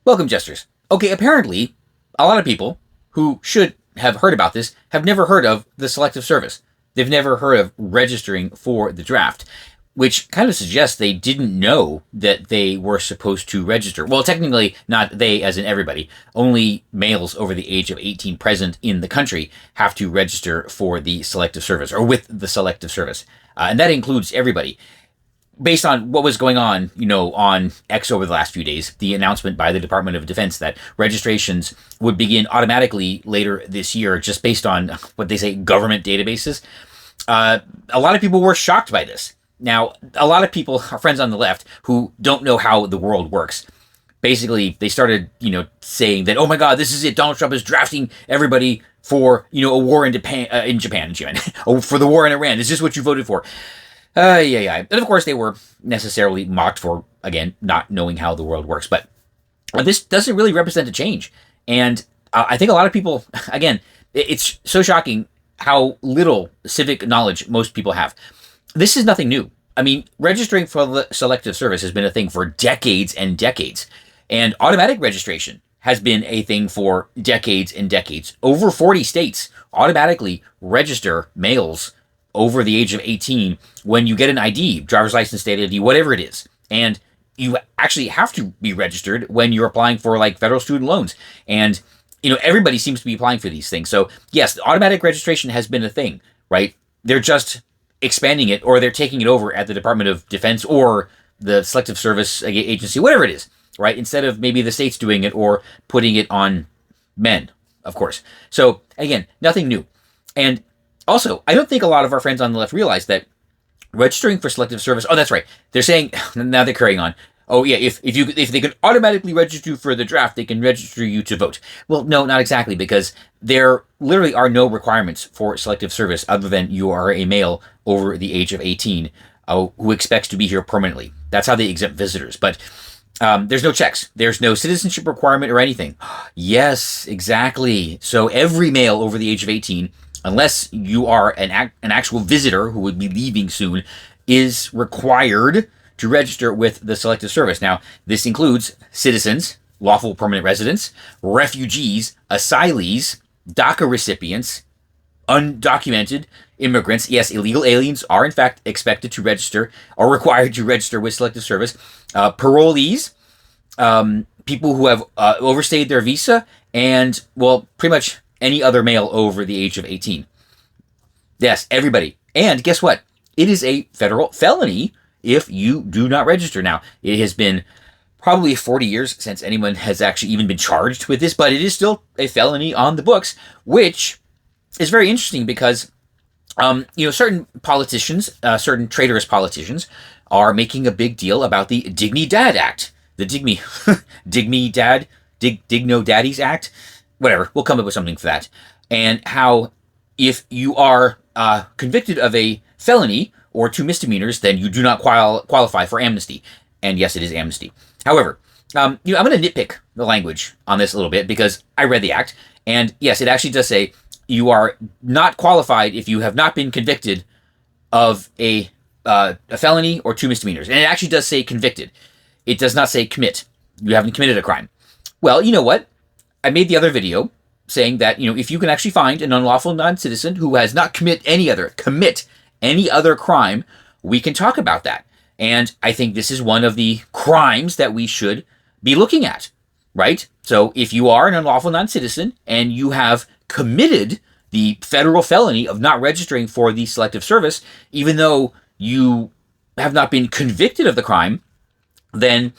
Welcome, jesters. Okay, apparently, a lot of people who should have heard about this have never heard of the Selective Service. They've never heard of registering for the draft, which kind of suggests they didn't know that they were supposed to register. Well, technically, not they as in everybody. Only males over the age of 18 present in the country have to register for the Selective Service, or with the Selective Service. And that includes everybody. Based on what was going on, on X over the last few days, the announcement by the Department of Defense that registrations would begin automatically later this year, just based on what they say government databases. A lot of people were shocked by this. Now, a lot of people, our friends on the left, who don't know how the world works, basically they started, saying that, oh my God, this is it. Donald Trump is drafting everybody for, a war in Japan, for the war in Iran. Is this what you voted for? Yeah. And of course, they were necessarily mocked for, again, not knowing how the world works. But this doesn't really represent a change. And I think a lot of people, again, it's so shocking how little civic knowledge most people have. This is nothing new. I mean, registering for the Selective Service has been a thing for decades and decades. And automatic registration has been a thing for decades and decades. Over 40 states automatically register males over the age of 18 when you get an ID, driver's license, state ID, whatever it is. And you actually have to be registered when you're applying for like federal student loans. And, everybody seems to be applying for these things. So yes, automatic registration has been a thing, right? They're just expanding it, or they're taking it over at the Department of Defense or the Selective Service Agency, whatever it is, right? Instead of maybe the states doing it or putting it on men, of course. So again, nothing new. And also, I don't think a lot of our friends on the left realize that registering for Selective Service, oh, that's right. They're saying, now they're carrying on. Oh yeah, if they can automatically register you for the draft, they can register you to vote. Well, no, not exactly, because there literally are no requirements for Selective Service other than you are a male over the age of 18 who expects to be here permanently. That's how they exempt visitors. But there's no checks. There's no citizenship requirement or anything. Yes, exactly. So every male over the age of 18, unless you are an actual visitor who would be leaving soon, is required to register with the Selective Service. Now, this includes citizens, lawful permanent residents, refugees, asylees, DACA recipients, undocumented immigrants. Yes, illegal aliens are in fact expected to register or required to register with Selective Service. Parolees, people who have overstayed their visa, and, well, pretty much any other male over the age of 18. Yes, everybody. And guess what? It is a federal felony if you do not register. Now, it has been probably 40 years since anyone has actually even been charged with this, but it is still a felony on the books, which is very interesting because, certain politicians, certain traitorous politicians, are making a big deal about the Dignidad Act. The Digno Daddies Act. Whatever, we'll come up with something for that. And how if you are convicted of a felony or 2 misdemeanors, then you do not qualify for amnesty. And yes, it is amnesty. However, I'm going to nitpick the language on this a little bit because I read the act. And yes, it actually does say you are not qualified if you have not been convicted of a felony or 2 misdemeanors. And it actually does say convicted. It does not say commit. You haven't committed a crime. Well, you know what? I made the other video saying that, if you can actually find an unlawful non-citizen who has not commit any other crime, we can talk about that. And I think this is one of the crimes that we should be looking at, right? So if you are an unlawful non-citizen and you have committed the federal felony of not registering for the Selective Service, even though you have not been convicted of the crime, then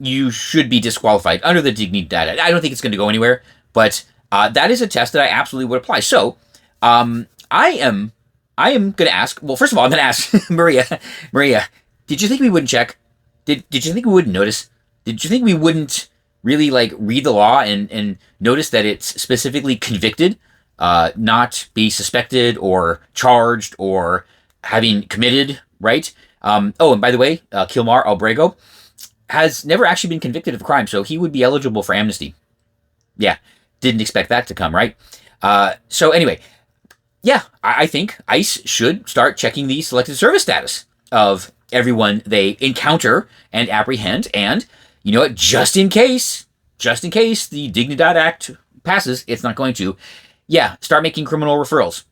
you should be disqualified under the Dignidad. I don't think it's going to go anywhere, but that is a test that I absolutely would apply. So I am going to ask, well, first of all, I'm going to ask Maria, did you think we wouldn't check? Did you think we wouldn't notice? Did you think we wouldn't really read the law and notice that it's specifically convicted, not be suspected or charged or having committed, right? And by the way, Kilmar Albrego has never actually been convicted of a crime, so he would be eligible for amnesty. Yeah, didn't expect that to come, right? So anyway, yeah, I think ICE should start checking the Selective Service status of everyone they encounter and apprehend, and you know what, just in case just in case the Dignidad Act passes, it's not going to. Yeah, start making criminal referrals.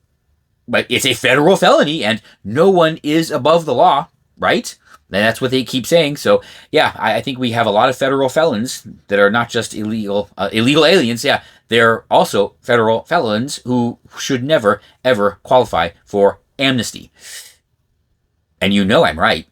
But it's a federal felony, and no one is above the law, right? And that's what they keep saying. So, yeah, I think we have a lot of federal felons that are not just illegal aliens. Yeah, they're also federal felons who should never, ever qualify for amnesty. And you know I'm right.